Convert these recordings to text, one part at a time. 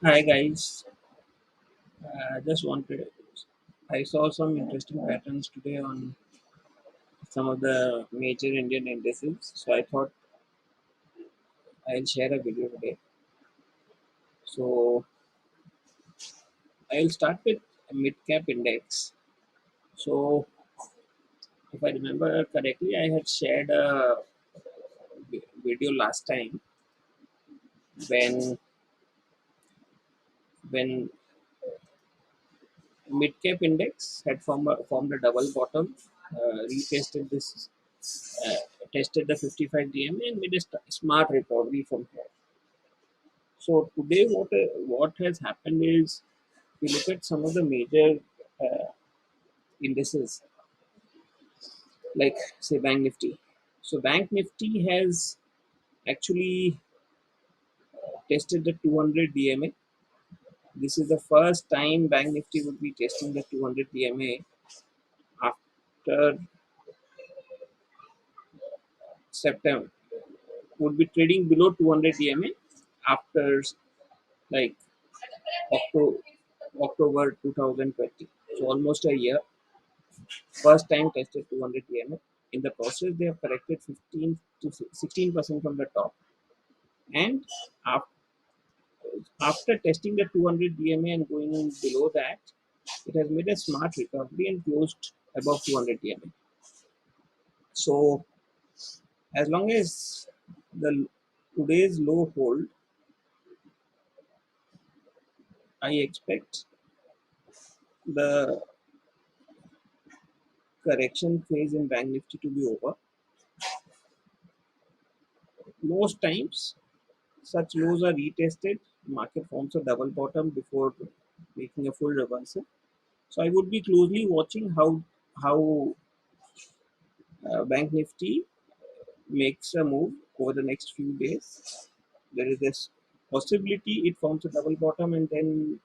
Hi guys, just wanted. I saw some interesting patterns today on some of the major Indian indices, so I thought I'll share a video today. So I'll start with mid cap index. So if I remember correctly, I had shared a video last time when when mid cap index had formed a double bottom, retested this, uh, tested the 55 DMA and made a smart recovery from here. So today, what has happened is, we look at some of the major uh, indices, like say Bank Nifty. So Bank Nifty has actually tested the 200 DMA. This is the first time Bank Nifty would be testing the 200 DMA after September. Would be trading below 200 DMA after like October, October 2020. So almost a year. First time tested 200 DMA. In the process, they have corrected 15 to 16% from the top. And after testing the 200 DMA and going in below that, it has made a smart recovery and closed above 200 DMA. So as long as the today's low hold, I expect the correction phase in Bank Nifty to be over. Most times, such lows are retested. Market forms a double bottom before making a full reversal. So I would be closely watching how Bank Nifty makes a move over the next few days. There is this possibility it forms a double bottom and then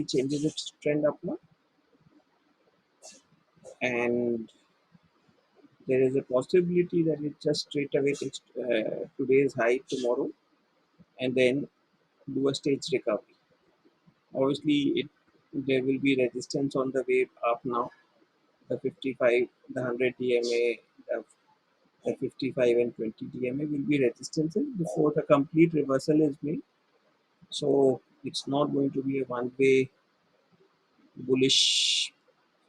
changes its trend upward, and there is a possibility that it just straight away takes today's high tomorrow and then do a stage recovery. Obviously, it there will be resistance on the way up now. The 55, the 100 DMA, the 55 and 20 DMA will be resistances before the complete reversal is made. So it's not going to be a one-way bullish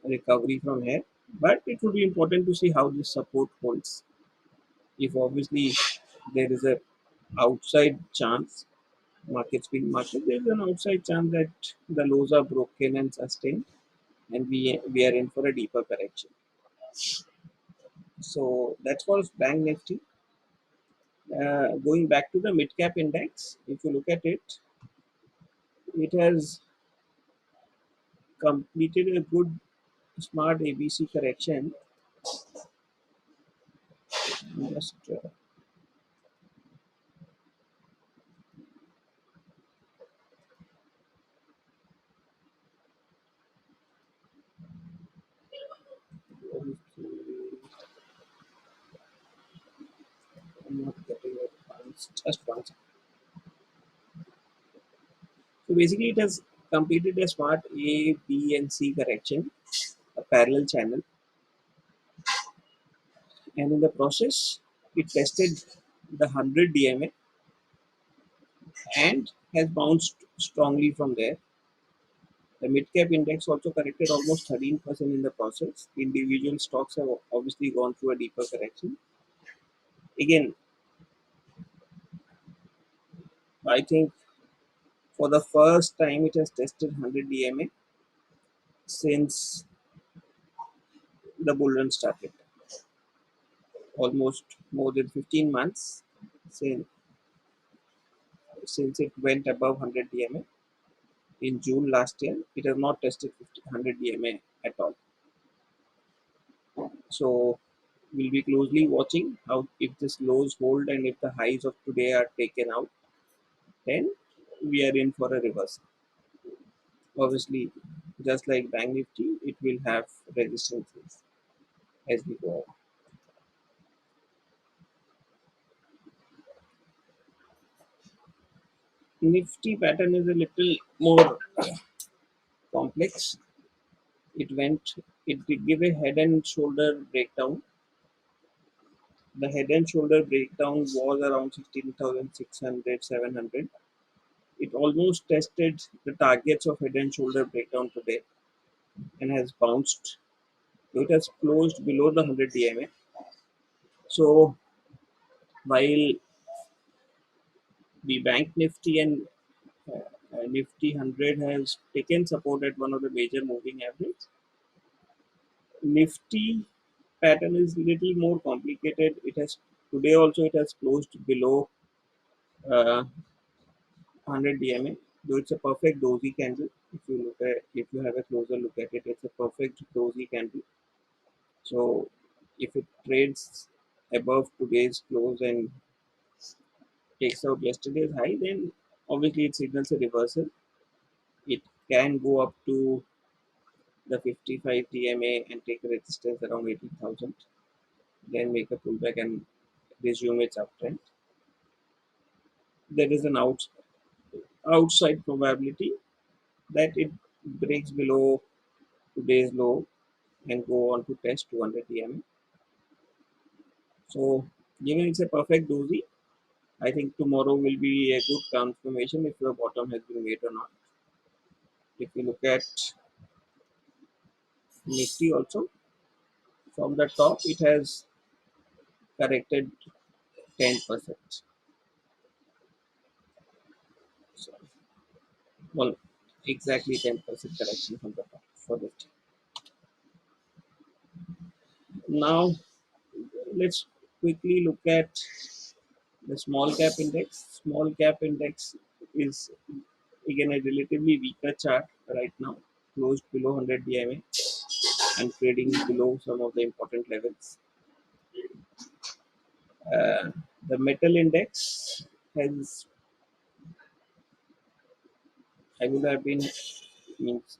recovery from here. But it would be important to see how this support holds. If obviously there is a outside chance, markets being market, there is an outside chance that the lows are broken and sustained, and we are in for a deeper correction. So that's for Bank Nifty. Going back to the mid cap index, if you look at it, it has completed a good smart ABC correction. Just I'm not getting it. Just one second. So basically, it has completed a smart A, B, and C correction, a parallel channel, and in the process, it tested the 100 DMA and has bounced strongly from there. The mid cap index also corrected almost 13% in the process. Individual stocks have obviously gone through a deeper correction. Again, I think for the first time it has tested 100 DMA since the bull run started. Almost more than 15 months since, since it went above 100 DMA in June last year. It has not tested 100 DMA at all. So we'll be closely watching how, if this lows hold and if the highs of today are taken out, then we are in for a reversal. Obviously, just like Bank Nifty, it will have resistances as we go on. Nifty pattern is a little more complex. It went, it did give a head and shoulder breakdown. The head and shoulder breakdown was around 16,600, 700. It almost tested the targets of head and shoulder breakdown today and has bounced. So it has closed below the 100 DMA. So while the Bank Nifty and Nifty 100 has taken support at one of the major moving average, Nifty pattern is little more complicated. It has today also it has closed below 100 DMA. Though it's a perfect dozy candle. If you have a closer look at it, it's a perfect dozy candle. So if it trades above today's close and takes out yesterday's high, then obviously it signals a reversal. It can go up to the 55 DMA and take a resistance around 18,000, then make a pullback and resume its uptrend. There is an outside probability that it breaks below today's low and go on to test 200 DMA. So, given it's a perfect dozy, I think tomorrow will be a good confirmation if your bottom has been made or not. If you look at Nifty also, from the top it has corrected 10%. So, well, exactly 10% correction from the top for Nifty. Now, let's quickly look at the small cap index. Small cap index is again a relatively weaker chart right now, closed below 100 DMA and trading below some of the important levels. Uh, the metal index has, I would have been, means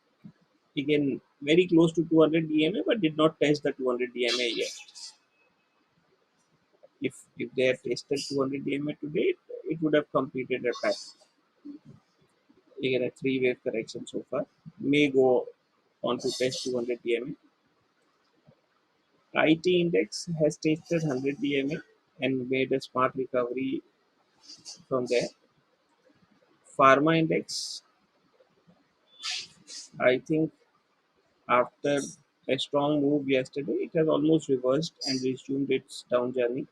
again very close to 200 DMA, but did not test the 200 DMA yet. If they had tested 200 DMA today, it would have completed a pattern. Again, a three-wave correction so far. May go on to test 200 DMA. IT index has tested 100 DMA and made a smart recovery from there. Pharma index, I think after a strong move yesterday, it has almost reversed and resumed its down journey.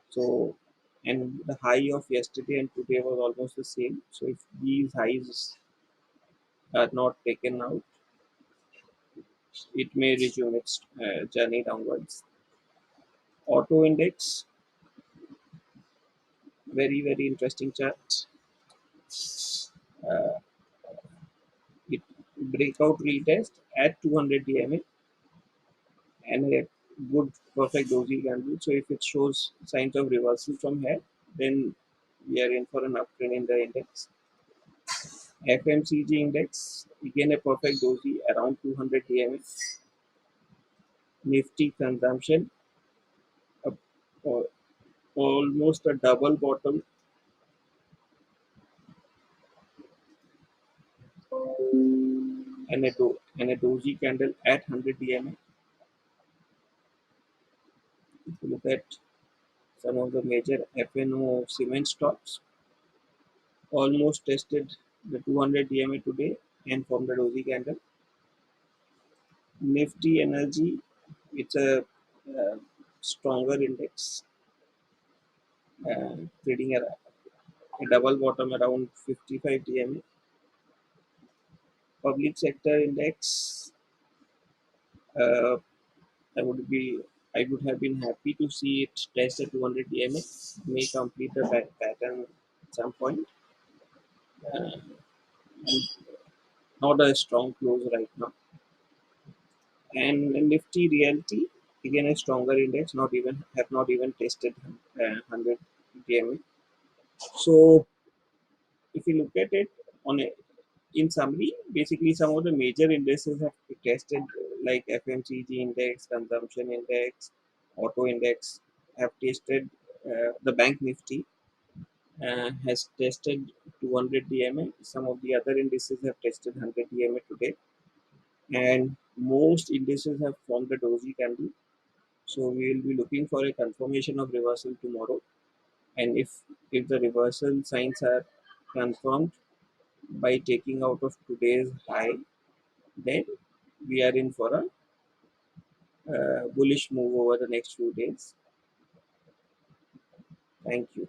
So, and the high of yesterday and today was almost the same. So, if these highs are not taken out, it may resume its journey downwards. Auto index, very interesting chart. Uh, it breakout retest at 200 DMA and a good perfect doji candle. So if it shows signs of reversal from here, then we are in for an uptrend in the index. FMCG index, again a perfect doji around 200 DMA. Nifty consumption, uh, uh, almost a double bottom and a doji candle at 100 DMA. If you look at some of the major FNO cement stocks, almost tested the 200 DMA today and formed a doji candle. Nifty Energy, it's a stronger index, trading a double bottom around 55 DMA. Public sector index, uh, I would be I would have been happy to see it test at 200 DMA, may complete the pattern at some point, and not a strong close right now. And Nifty Realty, again a stronger index, not even tested 100 DMA. So if you look at it on a in summary, basically some of the major indices have tested like FMCG index, consumption index, auto index have tested the bank nifty has tested 200 DMA. Some of the other indices have tested 100 DMA today, and most indices have formed a doji candle. So we will be looking for a confirmation of reversal tomorrow, and if the reversal signs are confirmed by taking out of today's high, then we are in for a bullish move over the next few days. Thank you.